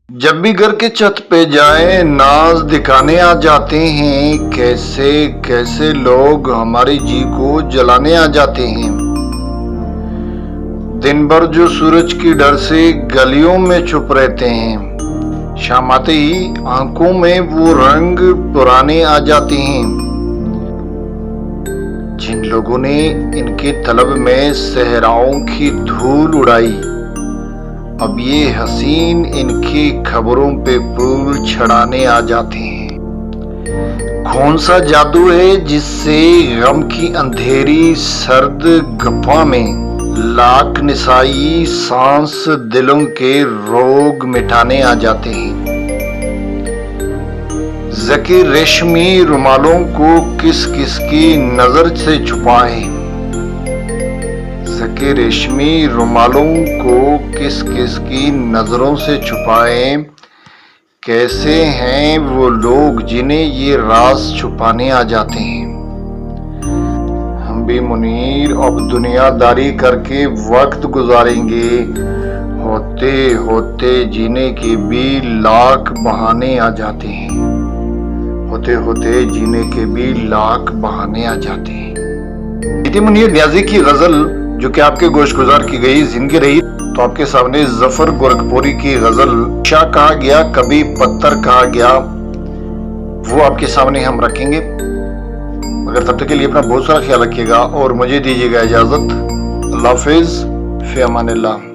जब भी घर के छत पे जाए नाज दिखाने आ जाते हैं, कैसे कैसे लोग हमारे जी को जलाने आ जाते हैं। दिन भर जो सूरज की डर से गलियों में छुप रहते हैं, शाम आते ही आंखों में वो रंग पुराने आ जाते हैं। जिन लोगों ने इनके तलब में सहराओं की धूल उड़ाई, अब ये हसीन इनकी खबरों पे फूल छड़ाने आ जाते हैं। कौन सा जादू है जिससे गम की अंधेरी सर्द गप्पा में लाख निसाई सांस दिलों के रोग मिटाने आ जाते हैं। जकी रेशमी रुमालों को किस किस की नजर से छुपाए, जकी रेशमी रुमालों को किस किस की नजरों से छुपाए। कैसे हैं वो लोग जिन्हें ये राज छुपाने आ जाते हैं। हम भी मुनीर अब दुनियादारी करके वक्त गुजारेंगे, होते होते जीने के भी लाख बहाने आ जाते हैं। होते होते जीने के भी लाख बहाने आ जाते हैं। इतनी मुनीर न्याजी की गजल जो कि आपके गोशगुजार की गई जिंदगी रही, तो आपके सामने जफर गोरखपुरी की गजल शाह कहा गया कभी पत्थर कहा गया, वो आपके सामने हम रखेंगे। मगर तब तक के लिए अपना बहुत सारा ख्याल रखिएगा और मुझे दीजिएगा इजाजत। अल्लाह हाफिज, फी अमानिल्लाह।